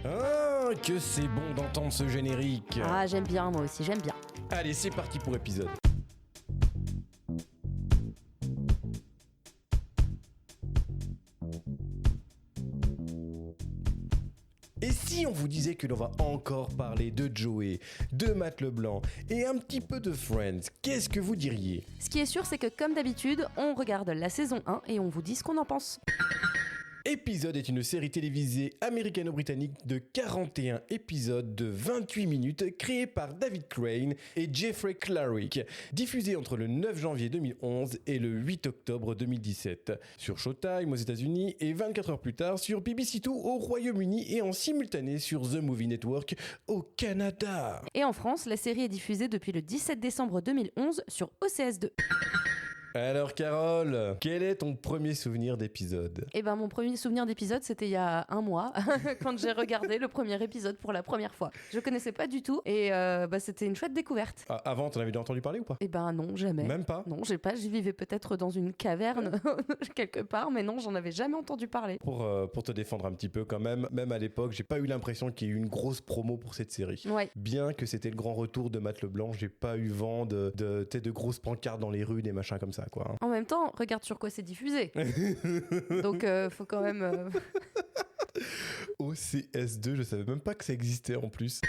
Ah, que c'est bon d'entendre ce générique. Ah, j'aime bien, moi aussi, j'aime bien. Allez, c'est parti pour épisode. Et si on vous disait que l'on va encore parler de Joey, de Matt Leblanc et un petit peu de Friends, qu'est-ce que vous diriez ? Ce qui est sûr, c'est que comme d'habitude, on regarde la saison 1 et on vous dit ce qu'on en pense. Épisode est une série télévisée américano-britannique de 41 épisodes de 28 minutes créée par David Crane et Jeffrey Clarick, diffusée entre le 9 janvier 2011 et le 8 octobre 2017 sur Showtime aux États-Unis et 24 heures plus tard sur BBC2 au Royaume-Uni et en simultané sur The Movie Network au Canada. Et en France, la série est diffusée depuis le 17 décembre 2011 sur OCS2. Alors Carole, quel est ton premier souvenir d'épisode ? Eh ben mon premier souvenir d'épisode, c'était il y a un mois, quand j'ai regardé le premier épisode pour la première fois. Je connaissais pas du tout et c'était une chouette découverte. Ah, avant, t'en avais déjà entendu parler ou pas ? Eh ben non, jamais. Même pas ? Non, j'y vivais peut-être dans une caverne quelque part, mais non, j'en avais jamais entendu parler. Pour te défendre un petit peu quand même à l'époque, j'ai pas eu l'impression qu'il y ait eu une grosse promo pour cette série. Ouais. Bien que c'était le grand retour de Matt Leblanc, j'ai pas eu vent de grosses pancartes dans les rues, des machins comme ça, quoi. En même temps, regarde sur quoi c'est diffusé. Donc, faut quand même... OCS2, je savais même pas que ça existait en plus.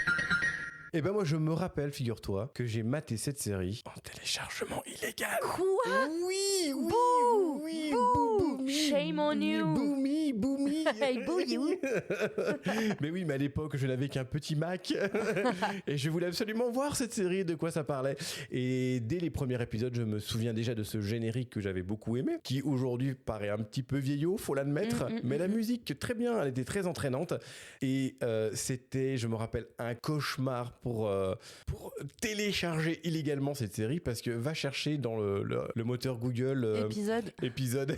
Et ben moi je me rappelle, figure-toi, que j'ai maté cette série en téléchargement illégal. Quoi ? Oui, Bouh, oui, bouh, bouh, shame on you. Boo me. Hey, boo you. Mais oui, mais à l'époque, je n'avais qu'un petit Mac et je voulais absolument voir cette série, de quoi ça parlait. Et dès les premiers épisodes, je me souviens déjà de ce générique que j'avais beaucoup aimé, qui aujourd'hui paraît un petit peu vieillot, faut l'admettre, mais la musique, très bien, elle était très entraînante. Et c'était, je me rappelle, un cauchemar pour télécharger illégalement cette série, parce que va chercher dans le moteur Google épisode.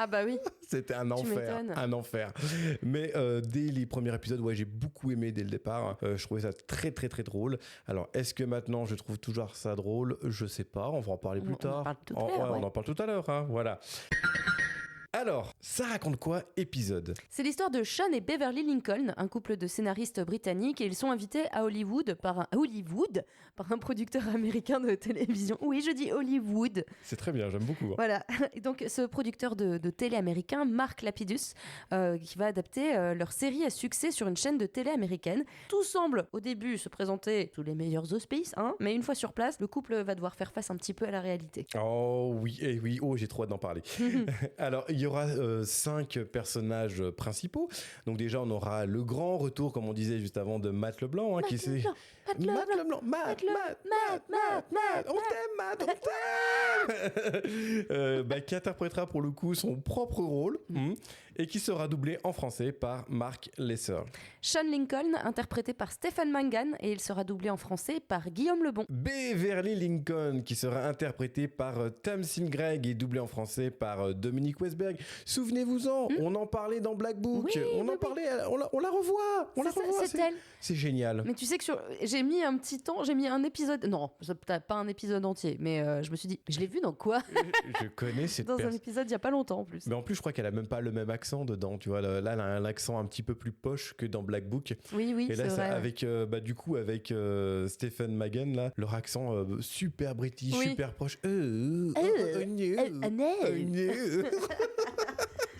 Ah bah oui. C'était un m'étonnes. enfer. Mais dès les premiers épisodes, ouais, j'ai beaucoup aimé dès le départ. Je trouvais ça très très très drôle. Alors, est-ce que maintenant je trouve toujours ça drôle ? Je sais pas, on va en parler plus tard. On en parle tout à l'heure, hein, voilà. Alors, ça raconte quoi, épisode ? C'est l'histoire de Sean et Beverly Lincoln, un couple de scénaristes britanniques, et ils sont invités à Hollywood par un producteur américain de télévision. Oui, je dis Hollywood. C'est très bien, j'aime beaucoup. Hein. Voilà. Et donc, ce producteur de télé américain, Mark Lapidus, qui va adapter leur série à succès sur une chaîne de télé américaine. Tout semble, au début, se présenter sous les meilleurs auspices, hein, mais une fois sur place, le couple va devoir faire face un petit peu à la réalité. Oh oui, j'ai trop hâte d'en parler. Alors, il y aura 5 personnages principaux. Donc déjà, on aura le grand retour, comme on disait juste avant, de Matt Leblanc. Matt Leblanc. On t'aime, Matt, on t'aime. Qui interprétera pour le coup son propre rôle et qui sera doublé en français par Mark Lesser. Sean Lincoln, interprété par Stephen Mangan, et il sera doublé en français par Guillaume Lebon. Beverly Lincoln, qui sera interprété par Tamsin Greig et doublé en français par Dominique Westberg. Souvenez-vous-en, on en parlait dans Black Book. Oui, on la revoit. C'est elle. C'est génial. Mais tu sais que j'ai mis un petit temps, j'ai mis un épisode. Non, pas un épisode entier, mais je me suis dit, je l'ai vu dans quoi ? Je connais cette dans un épisode il y a pas longtemps en plus. Mais en plus, je crois qu'elle a même pas le même accent dedans. Tu vois, là, elle a un accent un petit peu plus poche que dans Black Book. Oui, et là, c'est vrai. Avec, avec Stephen Mangan, là, leur accent super british, super proche.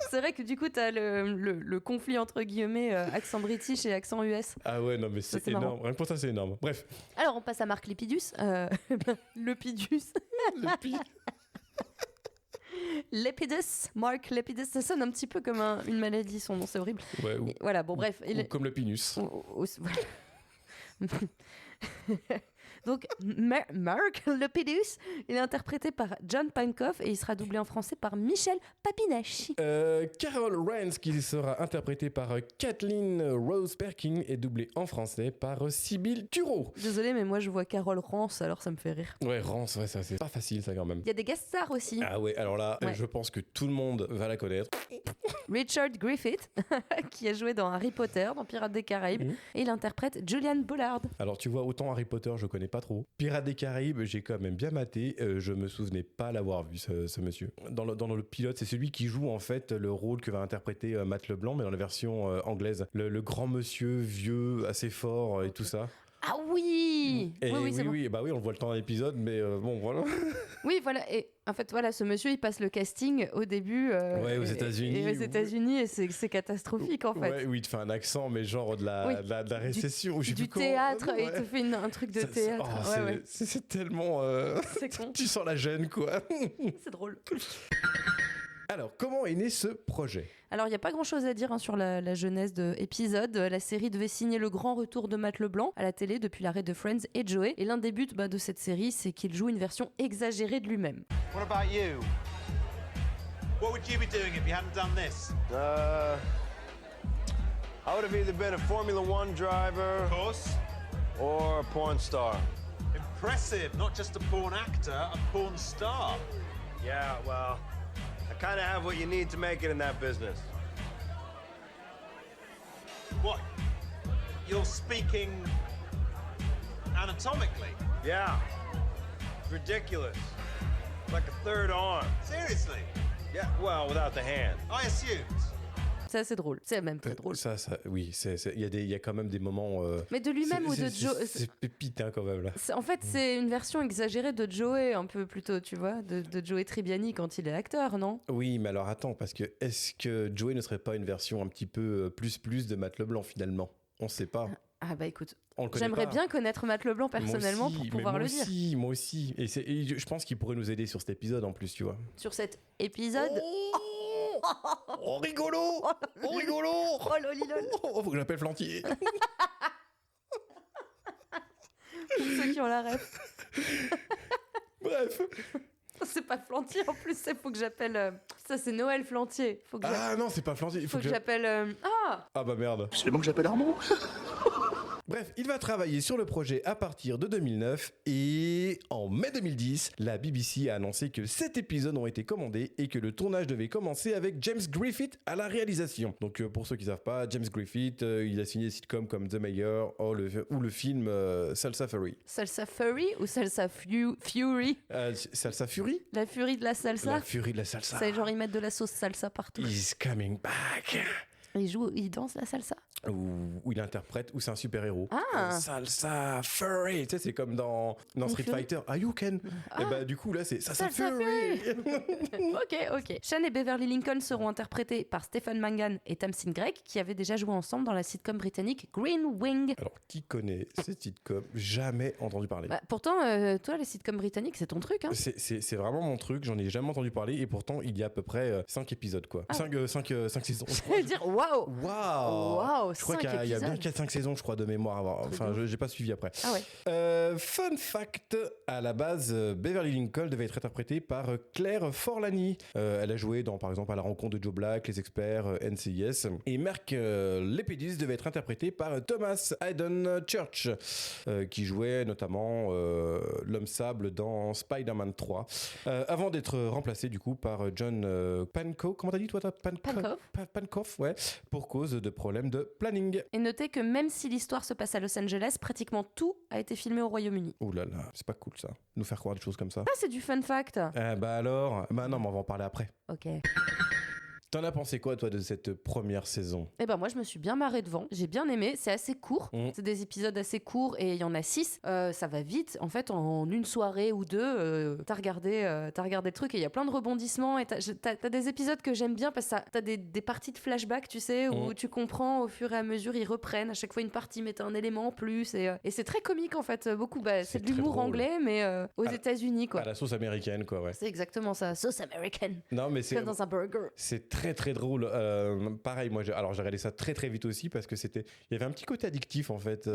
C'est vrai que du coup, t'as le conflit entre guillemets accent british et accent US. Ah ouais, non, mais c'est énorme. Marrant. Rien que pour ça, c'est énorme. Bref. Alors, on passe à Mark Lepidus. Lepidus. Lepidus, Mark Lepidus, ça sonne un petit peu comme une maladie, son nom, c'est horrible. Ouais, voilà, bon, bref. Ou comme le pinus. Donc, Mark Lepidus, il est interprété par John Pankow et il sera doublé en français par Michel Papinachi. Carol Rance, qui sera interprétée par Kathleen Rose Perkin, est doublée en français par Sybille Tureau. Désolée, mais moi je vois Carol Rance, alors ça me fait rire. Ouais, Rance, ouais, ça c'est pas facile ça quand même. Il y a des guest stars aussi. Ah ouais, alors là, je pense que tout le monde va la connaître. Richard Griffith, qui a joué dans Harry Potter, dans Pirates des Caraïbes, et il interprète Julian Bullard. Alors tu vois, autant Harry Potter, je connais pas trop. Pirates des Caraïbes, j'ai quand même bien maté. Je me souvenais pas l'avoir vu, ce monsieur. Dans le pilote, c'est celui qui joue en fait le rôle que va interpréter Matt Leblanc, mais dans la version anglaise. Le grand monsieur vieux, assez fort et tout ça. Ah oui. Et oui, c'est bon. bah oui, on le voit le temps dans l'épisode, mais bon, voilà. Oui, voilà. Et en fait, voilà, ce monsieur, il passe le casting au début. Aux États-Unis. Et aux États-Unis, et c'est catastrophique, en fait. Ouais, oui, il te fait un accent, mais genre de la récession. Du théâtre, et il te fait un truc de théâtre. C'est tellement... C'est con. Tu sens la gêne, quoi. C'est drôle. Alors, comment est né ce projet ? Alors, il n'y a pas grand-chose à dire sur la genèse de l'épisode. La série devait signer le grand retour de Matt Leblanc à la télé depuis l'arrêt de Friends et Joey. Et l'un des buts de cette série, c'est qu'il joue une version exagérée de lui-même. What about you? What would you be doing if you hadn't done this? I would have either been a Formula One driver Of course. or a porn star. Impressive. Not just a porn actor, a porn star. Yeah, well, I kind of have what you need to make it in that business. What? You're speaking anatomically? Yeah. Ridiculous. Like a third arm. Seriously? Yeah, well, without the hand. I assumed. C'est assez drôle. C'est même très drôle. Oui, il y a quand même des moments... Mais de lui-même ou de Joe... C'est pépite, hein, quand même, là. En fait, c'est une version exagérée de Joey, un peu plutôt, tu vois, de Joey Tribbiani quand il est acteur, non ? Oui, mais alors attends, parce que est-ce que Joey ne serait pas une version un petit peu plus de Matt Leblanc, finalement ? On sait pas. Ah bah écoute, On le connaît j'aimerais pas. bien connaître Matt Leblanc personnellement Moi aussi, pour pouvoir mais le dire. Moi aussi. Et je pense qu'il pourrait nous aider sur cet épisode en plus, tu vois. Sur cet épisode... Oh, rigolo. Oh, rigolo. Oh lolilol. Oh, faut que j'appelle Flantier. Pour ceux qui ont la ref. Bref. C'est pas Flantier en plus, il faut que j'appelle... Ça c'est Noël Flantier. Faut que Non, c'est pas Flantier. Il faut que j'appelle... Ah bah merde. C'est bon que j'appelle Armand. Bref, il va travailler sur le projet à partir de 2009 et en mai 2010, la BBC a annoncé que 7 épisodes ont été commandés et que le tournage devait commencer avec James Griffith à la réalisation. Donc pour ceux qui ne savent pas, James Griffith, il a signé des sitcoms comme The Mayor ou le film Salsa Fury. Salsa Fury ou Salsa Fury? Salsa Fury? La furie de la salsa? La furie de la salsa. C'est genre ils mettent de la sauce salsa partout. He's coming back. Il danse la salsa? Ou il interprète, ou c'est un super-héros. Ah. Salsa Fury. Tu sais, c'est comme dans Street Fury. Fighter. Ayuken. Et bah du coup là c'est Salsa Fury. Ok. Sean et Beverly Lincoln seront interprétés par Stephen Mangan et Tamsin Greig, qui avaient déjà joué ensemble dans la sitcom britannique Green Wing. Alors qui connaît cette sitcom? Jamais entendu parler. Bah, pourtant, toi, les sitcoms britanniques, c'est ton truc, hein? C'est vraiment mon truc, j'en ai jamais entendu parler et pourtant il y a à peu près 5 épisodes quoi. 5 saisons. Je veux dire, waouh! Waouh! Je crois qu'il y a bien épisodes. 4-5 saisons, je crois, de mémoire. Enfin, j'ai pas suivi après. Ah ouais. Fun fact, à la base, Beverly Lincoln devait être interprétée par Claire Forlani. Elle a joué dans, par exemple, À la rencontre de Joe Black, Les Experts, NCIS. Et Mark Lepidus devait être interprété par Thomas Hayden Church, qui jouait notamment l'homme sable dans Spider-Man 3, avant d'être remplacé du coup par John Pankow. Comment t'as dit toi? Pankow, ouais, pour cause de problèmes de planning. Et notez que même si l'histoire se passe à Los Angeles, pratiquement tout a été filmé au Royaume-Uni. Ouh là là, c'est pas cool ça, nous faire croire des choses comme ça. Ah, c'est du fun fact. Bah alors, bah non, mais on va en parler après. Ok. T'en as pensé quoi, toi, de cette première saison? Eh ben moi, je me suis bien marrée devant. J'ai bien aimé. C'est assez court. C'est des épisodes assez courts et il y en a 6. Ça va vite. En fait, en une soirée ou deux, t'as regardé le truc et il y a plein de rebondissements. Et t'as des épisodes que j'aime bien parce que t'as des parties de flashback, tu sais, où tu comprends au fur et à mesure, ils reprennent. À chaque fois, une partie met un élément en plus. Et c'est très comique, en fait. Beaucoup. C'est de l'humour drôle. anglais, mais aux États-Unis, quoi. À la sauce américaine, quoi, ouais. C'est exactement ça. Sauce américaine. Non, mais c'est Comme dans un burger. C'est très très drôle. Pareil, moi, j'ai regardé ça très très vite aussi parce que il y avait un petit côté addictif en fait.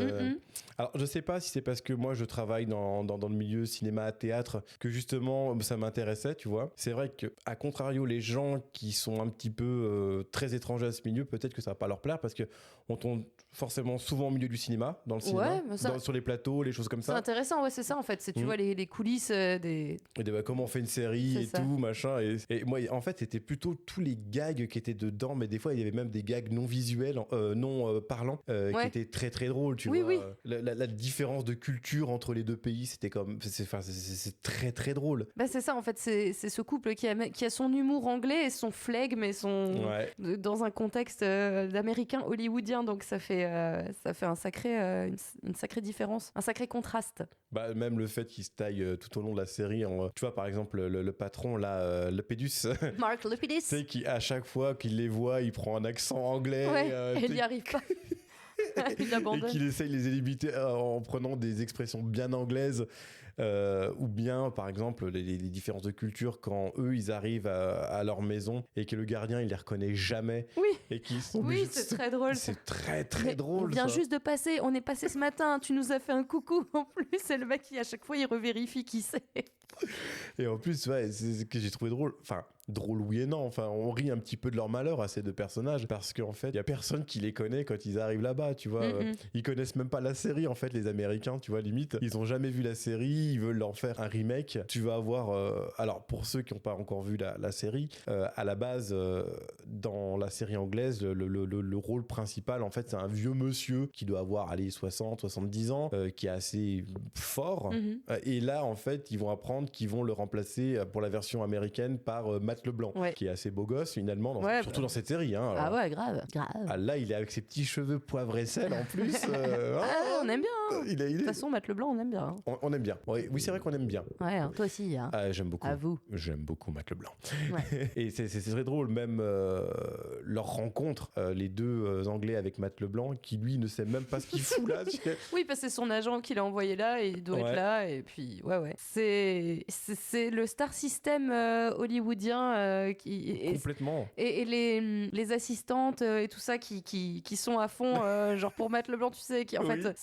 Alors, je sais pas si c'est parce que moi je travaille dans le milieu cinéma, théâtre, que justement ça m'intéressait, tu vois. C'est vrai que, à contrario, les gens qui sont un petit peu très étrangers à ce milieu, peut-être que ça va pas leur plaire parce que on tombe forcément souvent au milieu du cinéma, dans le cinéma, sur les plateaux, les choses comme ça. C'est intéressant, ouais, c'est ça en fait. C'est, tu vois, les coulisses des. Et comment on fait une série et tout, machin. Et moi, en fait, c'était plutôt tous les gags qui étaient dedans, mais des fois il y avait même des gags non visuels, non parlants, qui étaient très très drôles, tu vois. Oui. La différence de culture entre les deux pays, c'était comme, c'est très très drôle. Bah c'est ça en fait, c'est ce couple qui a son humour anglais et son flegme et son dans un contexte d'américain hollywoodien, donc ça fait un sacré une sacrée différence, un sacré contraste. Bah, même le fait qu'il se taille tout au long de la série, tu vois par exemple le patron là, Lepidus, Mark Lepidus, c'est qu'à chaque fois qu'il les voit, il prend un accent anglais. Et il n'y arrive pas. Il abandonne. Et qu'il essaye de les éliminer en prenant des expressions bien anglaises, ou bien par exemple les différences de culture quand eux ils arrivent à leur maison et que le gardien il les reconnaît jamais, et qu'ils sont obligés c'est très drôle. C'est très très drôle. On vient ça. juste de passer, on est passé ce matin, tu nous as fait un coucou en plus, et le mec qui à chaque fois il revérifie qui c'est. Et en plus, c'est ce que j'ai trouvé drôle. Enfin, drôle oui et non. Enfin, on rit un petit peu de leur malheur à ces deux personnages parce qu'en fait, il y a personne qui les connaît quand ils arrivent là-bas, tu vois. Ils connaissent même pas la série, en fait, les Américains, tu vois, limite. Ils ont jamais vu la série, ils veulent leur faire un remake. Tu vas avoir... alors, pour ceux qui n'ont pas encore vu la série, à la base, dans la série anglaise, le rôle principal, en fait, c'est un vieux monsieur qui doit avoir, 60, 70 ans, qui est assez fort. Et là, en fait, ils vont apprendre qu'ils vont le remplacer pour la version américaine par Matt LeBlanc, qui est assez beau gosse finalement, surtout dans cette série. Hein, ah ouais, grave. Ah, là, il est avec ses petits cheveux poivre et sel en plus. On aime bien. Hein. De toute façon, Matt LeBlanc, on aime bien. Hein. On aime bien. Oui, c'est vrai qu'on aime bien. Ouais, hein, toi aussi. Hein. J'aime beaucoup. À vous. J'aime beaucoup Matt LeBlanc. Ouais. Et c'est très drôle, même leur rencontre, les deux Anglais avec Matt LeBlanc, qui lui ne sait même pas ce qu'il fout là. Oui, parce que c'est son agent qui l'a envoyé là et il doit être là. Et puis, ouais. C'est le star system hollywoodien complètement. Et les assistantes et tout ça qui sont à fond, genre pour Matt LeBlanc, tu sais, qui en fait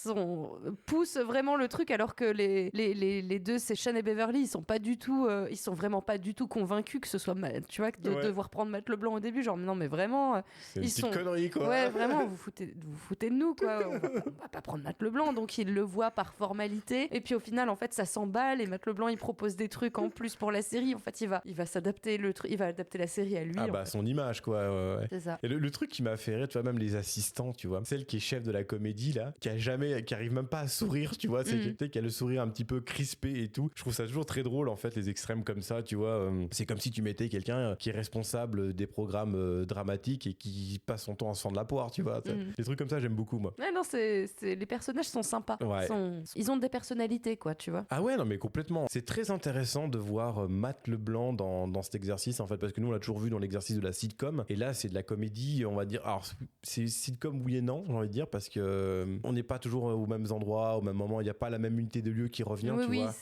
poussent vraiment le truc, alors que les deux, c'est Sean et Beverly, ils sont vraiment pas du tout convaincus que ce soit, tu vois, de devoir prendre Matt LeBlanc au début, genre non mais vraiment, c'est une petite connerie quoi. Ouais, vraiment, vous foutez de nous quoi. On va pas prendre Matt LeBlanc, donc ils le voient par formalité. Et puis au final, en fait, ça s'emballe et Matt LeBlanc il propose des trucs en plus pour la série. En fait, il va s'adapter il va adapter la série à lui. Son image quoi. Ouais. C'est ça. Et le truc qui m'a fait rire, tu vois, même les assistants, tu vois, celle qui est chef de la comédie là, qui arrive même pas à sourire, tu vois, c'est qui a le sourire un petit peu crispé et tout. Je trouve ça toujours très drôle en fait, les extrêmes comme ça, tu vois. C'est comme si tu mettais quelqu'un qui est responsable des programmes dramatiques et qui passe son temps à se fendre la poire, tu vois. Des trucs comme ça, j'aime beaucoup moi. Ouais, non, les personnages sont sympas. Ouais. Ils ont des personnalités quoi, tu vois. Ah ouais, non mais complètement. C'est très intéressant de voir Matt LeBlanc dans cet exercice en fait, parce que nous on l'a toujours vu dans l'exercice de la sitcom, et là c'est de la comédie, on va dire. Alors c'est sitcom oui et non, j'ai envie de dire, parce que on n'est pas toujours aux mêmes endroits, au même moment, il n'y a pas la même unité de lieu qui revient, tu vois.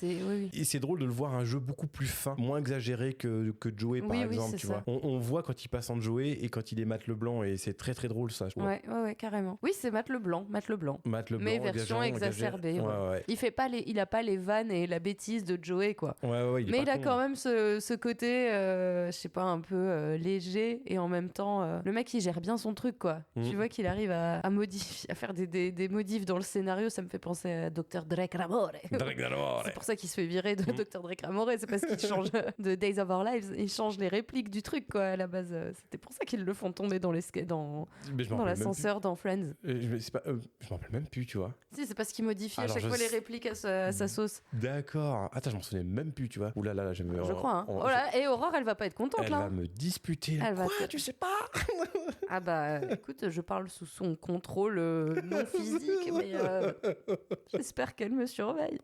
Et c'est drôle de le voir un jeu beaucoup plus fin, moins exagéré que Joey par exemple, tu vois. On voit quand il passe en Joey et quand il est Matt LeBlanc, et c'est très très drôle ça, je trouve. Ouais, carrément. Oui, c'est Matt LeBlanc, mais version exacerbée. Ouais. Il a pas les vannes et la bêtise de Joey quoi. Ouais, mais il a quand même ce côté, je sais pas, un peu léger, et en même temps, le mec il gère bien son truc quoi. Tu vois qu'il arrive à modifier, à faire des modifs dans le scénario. Ça me fait penser à Dr. Drake Ramore. C'est pour ça qu'il se fait virer de Dr. Drake Ramore, c'est parce qu'il change de Days of Our Lives, il change les répliques du truc quoi. À la base, c'était pour ça qu'ils le font tomber dans l'ascenseur dans Friends. Je m'en rappelle même plus, tu vois. Si, c'est parce qu'il modifie à chaque fois les répliques à sa sauce. D'accord. Attends, je m'en souvenais même plus, tu vois. Ouh là là, je crois. Hein. Et Aurore, elle va pas être contente elle là. Elle va me disputer. Quoi, tu sais pas? Ah bah, écoute, je parle sous son contrôle non physique, mais j'espère qu'elle me surveille.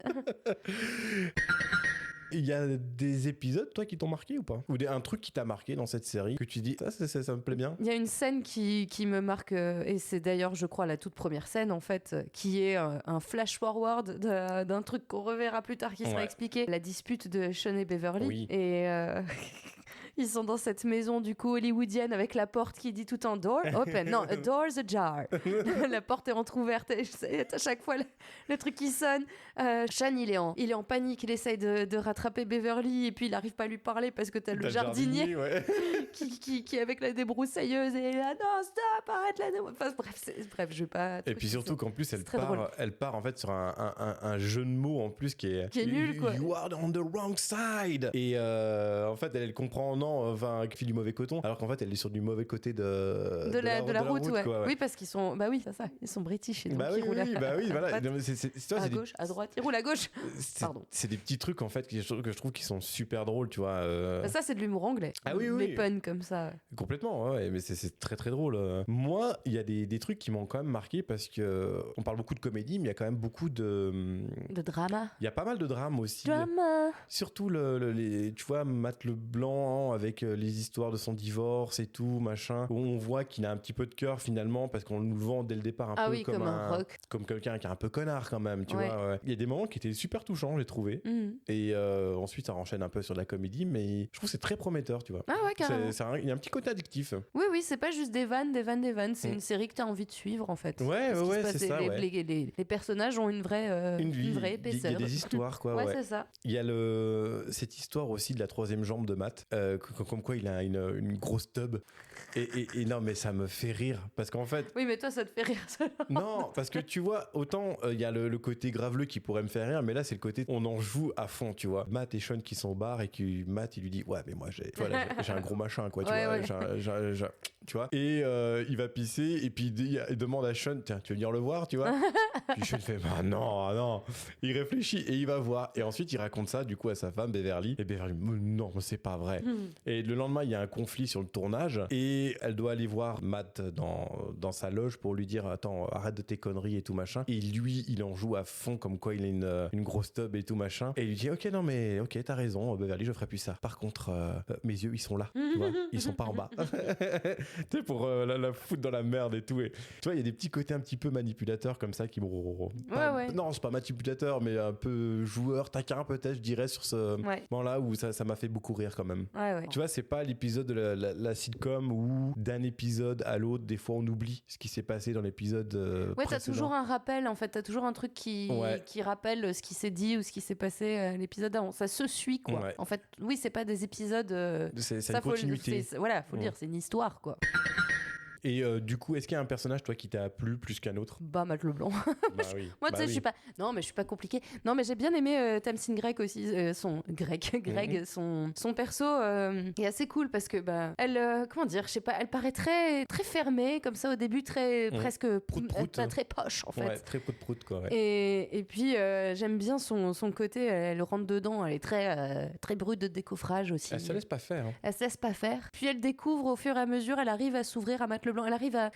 Il y a des épisodes, toi, qui t'ont marqué ou pas? Ou un truc qui t'a marqué dans cette série, que tu dis, ça me plaît bien? Il y a une scène qui me marque, et c'est d'ailleurs, je crois, la toute première scène, en fait, qui est un flash-forward d'un truc qu'on reverra plus tard, qui sera expliqué. La dispute de Sean et Beverly. Oui. Et... ils sont dans cette maison du coup hollywoodienne avec la porte qui dit tout en door open, non, a door's ajar. La porte est entrouverte et à chaque fois le truc qui sonne. Sean il est en panique, il essaye de rattraper Beverly et puis il arrive pas à lui parler parce que t'as le jardinier qui est avec la débroussailleuse et là non stop, arrête la débroussailleuse. Enfin, bref, je vais pas. Et puis surtout qu'en plus elle part en fait sur un jeu de mots en plus qui est nul quoi. You are on the wrong side. Et en fait elle comprend non, tournant, qui fait du mauvais coton, alors qu'en fait elle est sur du mauvais côté de la route, ouais. quoi, ouais. Oui, parce qu'ils sont, bah oui, c'est ça, ils sont british et donc ils roulent voilà. à Non, mais c'est à gauche, à droite, ils roulent à gauche. Pardon. C'est des petits trucs en fait que je trouve qui sont super drôles, tu vois. Bah, ça, c'est de l'humour anglais. Ah oui, Les puns comme ça. Complètement, ouais, mais c'est très très drôle. Moi, il y a des trucs qui m'ont quand même marqué parce que on parle beaucoup de comédie, mais il y a quand même beaucoup de drama. Il y a pas mal de drames aussi. Drama. Surtout tu vois, Matt Leblanc avec les histoires de son divorce et tout, machin, où on voit qu'il a un petit peu de cœur finalement parce qu'on nous le vend dès le départ un peu comme un rock. Comme quelqu'un qui est un peu connard quand même, tu vois. Ouais. Il y a des moments qui étaient super touchants, j'ai trouvé. Et ensuite, ça enchaîne un peu sur la comédie, mais je trouve que c'est très prometteur, tu vois. Ah ouais, carrément. Il y a un petit côté addictif. Oui, c'est pas juste des vannes. C'est une série que t'as envie de suivre, en fait. Ouais, c'est ça. Les personnages ont une vraie épaisseur. Il y a des histoires, quoi. Ouais, c'est ça. Il y a cette histoire aussi de la troisième jambe de Matt, comme quoi il a une grosse tub. Et non, mais ça me fait rire. Parce qu'en fait. Oui, mais toi, ça te fait rire, ça. Non, parce que tu vois, autant il y a le côté graveleux qui pourrait me faire rire, mais là, c'est le côté on en joue à fond, tu vois. Matt et Sean qui sont au bar et Matt, il lui dit ouais, mais moi, j'ai un gros machin, quoi, tu vois. Ouais. Tu vois. Et il va pisser et puis il demande à Sean, tiens, tu veux venir le voir, tu vois. Puis Sean fait bah non. Il réfléchit et il va voir. Et ensuite, il raconte ça, du coup, à sa femme, Beverly. Et Beverly, non, c'est pas vrai. Et le lendemain, il y a un conflit sur le tournage et elle doit aller voir Matt dans sa loge pour lui dire attends, arrête de tes conneries et tout machin. Et lui, il en joue à fond comme quoi il a une grosse tub et tout machin. Et il lui dit ok, t'as raison, Beverly, je ferai plus ça. Par contre, mes yeux, ils sont là, tu vois, ils sont pas en bas. Tu sais, pour la foutre dans la merde et tout. Et tu vois, il y a des petits côtés un petit peu manipulateurs comme ça qui m'ont. Non, c'est pas manipulateur, mais un peu joueur, taquin peut-être, je dirais, sur ce moment-là où ça m'a fait beaucoup rire quand même. Ouais. Tu vois, c'est pas l'épisode de la sitcom où d'un épisode à l'autre, des fois on oublie ce qui s'est passé dans l'épisode précédent. T'as toujours un rappel, en fait, t'as toujours un truc qui rappelle ce qui s'est dit ou ce qui s'est passé à l'épisode avant. Ça se suit, quoi. Ouais. En fait, oui, c'est pas des épisodes. C'est une continuité. Faut le dire, c'est une histoire, quoi. Et du coup, est-ce qu'il y a un personnage, toi, qui t'a plu plus qu'un autre ? Bah, Matt Leblanc. Oui. Moi, tu sais, je suis pas... Non, mais je suis pas compliquée. Non, mais j'ai bien aimé Tamsin Greig aussi, son perso est assez cool parce que, bah, elle, comment dire, je sais pas, elle paraît très, très fermée, comme ça, au début, presque... très poche, en fait. Ouais, très prout-prout, quoi. Ouais. Et puis, j'aime bien son côté, elle rentre dedans, elle est très, très brute de décoffrage aussi. Elle se laisse pas faire. Elle se laisse pas faire. Puis elle découvre au fur et à mesure, elle arrive à s'ouvrir à Matt Leblanc. Elle arrive à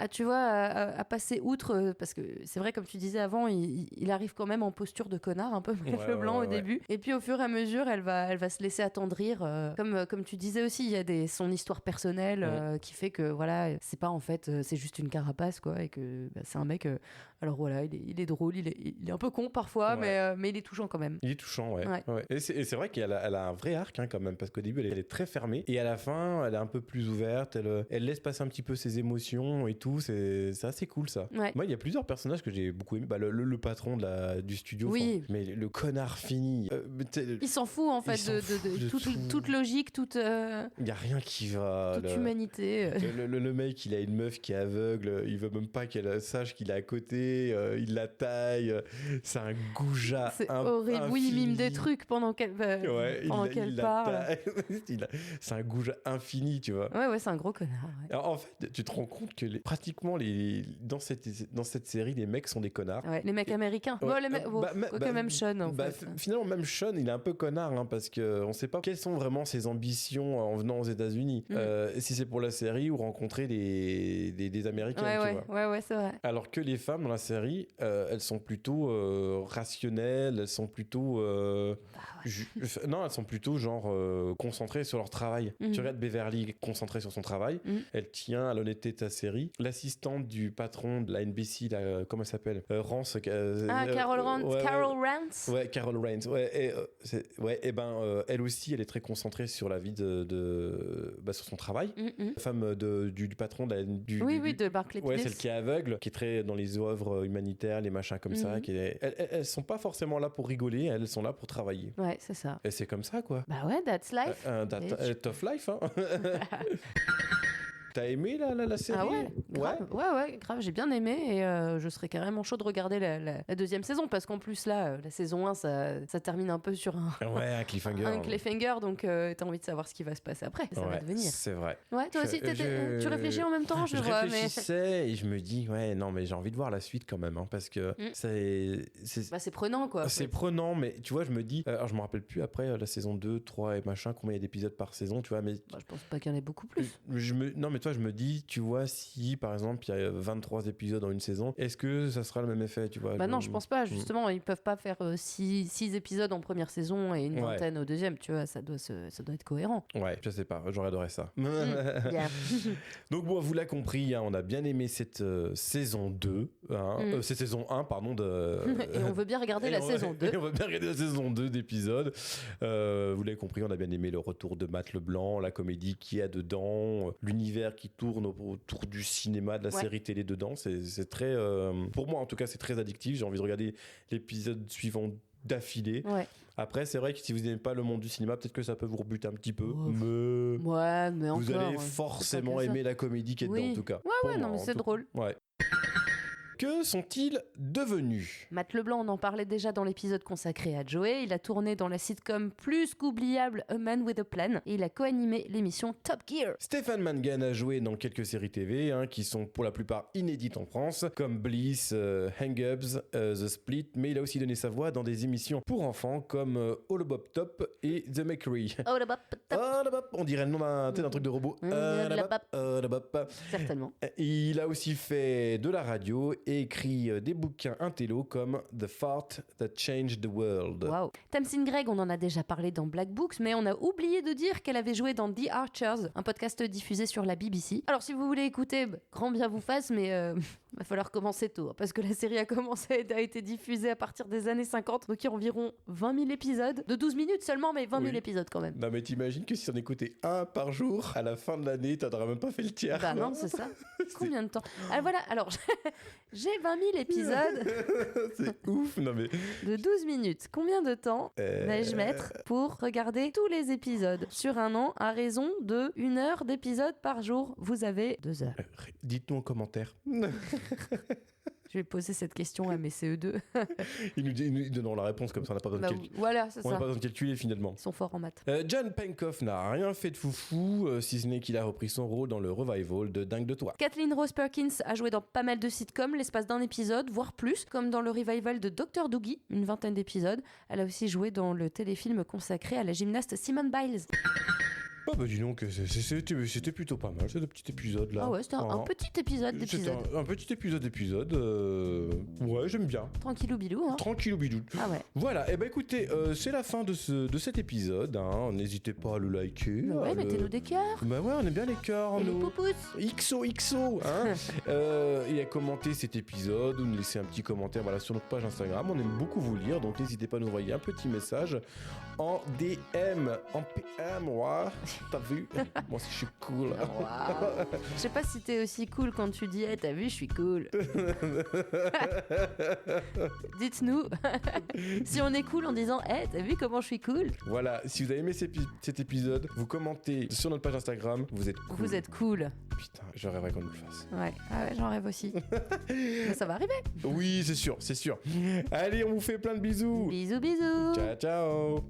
tu vois, à passer outre, parce que c'est vrai, comme tu disais avant, il arrive quand même en posture de connard, un peu, Matt Leblanc au début. Et puis au fur et à mesure, elle va se laisser attendrir. Comme tu disais aussi, il y a son histoire personnelle qui fait que, voilà, c'est pas en fait, c'est juste une carapace, quoi, et que c'est un mec. Alors voilà, il est drôle, il est un peu con parfois, mais il est touchant quand même. Il est touchant, ouais. Et c'est vrai qu'elle a un vrai arc, quand même, parce qu'au début, elle est très fermée, et à la fin, elle est un peu plus ouverte, elle laisse passer un petit peu ses émotions et tout, c'est assez cool, ça. Ouais. Moi, il y a plusieurs personnages que j'ai beaucoup aimé. Bah, le patron du studio, mais le connard fini. Il s'en fout, en fait, de toute logique, toute... Il n'y a rien qui va. Toute humanité. Le mec, il a une meuf qui est aveugle, il veut même pas qu'elle sache qu'il est à côté, il la taille, c'est un goujat. C'est horrible. Oui, il mime des trucs pendant qu'elle parle. C'est un goujat infini, tu vois. Ouais, c'est un gros connard. Ouais. Alors, en fait, tu te rends compte que pratiquement dans cette série, les mecs sont des connards. Ouais, les mecs américains. Même Sean, en fait. Finalement, même Sean, il est un peu connard, parce qu'on sait pas quelles sont vraiment ses ambitions en venant aux États-Unis. Si c'est pour la série ou rencontrer des Américains, tu vois. Ouais, c'est vrai. Alors que les femmes dans la série, elles sont plutôt rationnelles, elles sont plutôt elles sont plutôt genre concentrées sur leur travail. Tu regardes Beverly concentrée sur son travail, elle tient à l'honnêteté de sa série. L'assistante du patron de la NBC, comment elle s'appelle, Rance. Carol Rance. Ouais, Carol Rance. Elle aussi, elle est très concentrée sur la vie sur son travail. La femme du patron de Barclay Pettis. Ouais, celle qui est aveugle, qui est très dans les œuvres humanitaires, les machins comme ça. Elles sont pas forcément là pour rigoler, elles sont là pour travailler. Ouais, c'est ça. Et c'est comme ça, quoi. Bah ouais, that's life. Tough life, hein. T'as aimé la série? Ah ouais, grave. Ouais, grave, j'ai bien aimé et je serais carrément chaud de regarder la deuxième saison parce qu'en plus là, la saison 1, ça termine un peu sur un cliffhanger. un cliffhanger, donc t'as envie de savoir ce qui va se passer après, ça va devenir. C'est vrai. Ouais, toi aussi, tu réfléchis en même temps, je vois, mais... réfléchissais et je me dis, ouais, non, mais j'ai envie de voir la suite quand même, hein, parce que c'est prenant, quoi. C'est prenant, mais tu vois, je me dis, alors je me rappelle plus après la saison 2, 3 et machin, combien il y a d'épisodes par saison, tu vois, mais... Je pense pas qu'il y en ait beaucoup plus. Non, mais toi, je me dis, tu vois, si par exemple il y a 23 épisodes dans une saison, est-ce que ça sera le même effet, tu vois? Non, je pense pas, justement, ils peuvent pas faire 6 épisodes en première saison et une vingtaine au deuxième, tu vois, ça doit être cohérent. Ouais, je sais pas, j'aurais adoré ça. Bien. Donc bon, vous l'avez compris, hein, on a bien aimé cette saison 2, hein, cette saison 1, pardon. Et on veut bien regarder la saison 2. Et on veut bien regarder la saison 2 d'épisodes. Vous l'avez compris, on a bien aimé le retour de Matt Leblanc, la comédie qu'il y a dedans, l'univers qui tourne autour du cinéma, de la série télé dedans. C'est très... pour moi, en tout cas, c'est très addictif. J'ai envie de regarder l'épisode suivant d'affilée. Ouais. Après, c'est vrai que si vous n'aimez pas le monde du cinéma, peut-être que ça peut vous rebuter un petit peu. Mais vous allez forcément aimer la comédie qui est dedans, en tout cas. Ouais, non, mais c'est drôle. Ouais. Que sont-ils devenus? Matt Leblanc, on en parlait déjà dans l'épisode consacré à Joey. Il a tourné dans la sitcom plus qu'oubliable A Man with a Plan et il a co-animé l'émission Top Gear. Stéphane Mangan a joué dans quelques séries TV qui sont pour la plupart inédites en France, comme Bliss, Hang-Ups, The Split, mais il a aussi donné sa voix dans des émissions pour enfants comme All About Top et The Makery. All About Top. On dirait le nom d'un truc de robot. Certainement. Il a aussi fait de la radio et écrit des bouquins intello comme The Fart That Changed the World. Wow. Tamsin Greig, on en a déjà parlé dans Black Books, mais on a oublié de dire qu'elle avait joué dans The Archers, un podcast diffusé sur la BBC. Alors si vous voulez écouter, grand bien vous fasse, mais va falloir commencer tôt, parce que la série a été diffusée à partir des années 50, donc il y a environ 20 000 épisodes, de 12 minutes seulement, mais 20 000 épisodes quand même. Non mais t'imagines que si on écoutait un par jour, à la fin de l'année, t'aurais même pas fait le tiers. Bah non, c'est ça. Combien de temps? Alors j'ai 20 000 épisodes. C'est ouf, non mais... De 12 minutes. Combien de temps vais-je mettre pour regarder tous les épisodes sur un an à raison de 1 heure d'épisode par jour? Vous avez 2 heures. Dites-nous en commentaire. Je vais poser cette question à mes CE2. Ils nous donneront la réponse, comme ça on n'a pas besoin de calculer. Voilà, c'est ça. On n'a pas besoin de calculer finalement. Ils sont forts en maths. John Penkoff n'a rien fait de foufou, si ce n'est qu'il a repris son rôle dans le revival de Dingue de Toi. Kathleen Rose Perkins a joué dans pas mal de sitcoms, l'espace d'un épisode, voire plus, comme dans le revival de Dr. Doogie, une 20aine d'épisodes. Elle a aussi joué dans le téléfilm consacré à la gymnaste Simone Biles. Ah bah dis donc, c'était plutôt pas mal, ce petit épisode là. Ah ouais, c'était un petit épisode d'épisode. Un petit épisode, ouais, j'aime bien. Tranquillou bilou, hein. Tranquillou bidou. Ah ouais. Voilà, et bah écoutez, c'est la fin de cet épisode, hein. N'hésitez pas à le liker. Ouais, mettez-nous des cœurs. Bah ouais, on aime bien les cœurs, et nous. les poupous. XO, hein. Et à commenter cet épisode, ou nous laisser un petit commentaire sur notre page Instagram, on aime beaucoup vous lire, donc n'hésitez pas à nous envoyer un petit message en DM, en PM, ouais. T'as vu? Moi aussi je suis cool. Wow. Je sais pas si t'es aussi cool quand tu dis t'as vu, je suis cool. Dites-nous si on est cool en disant t'as vu comment je suis cool. Voilà, si vous avez aimé cet épisode, vous commentez sur notre page Instagram, vous êtes cool. Vous êtes cool. Putain, je rêverais qu'on nous le fasse. Ouais, j'en rêve aussi. Mais ça va arriver. Oui, c'est sûr. Allez, on vous fait plein de bisous. Bisous. Ciao.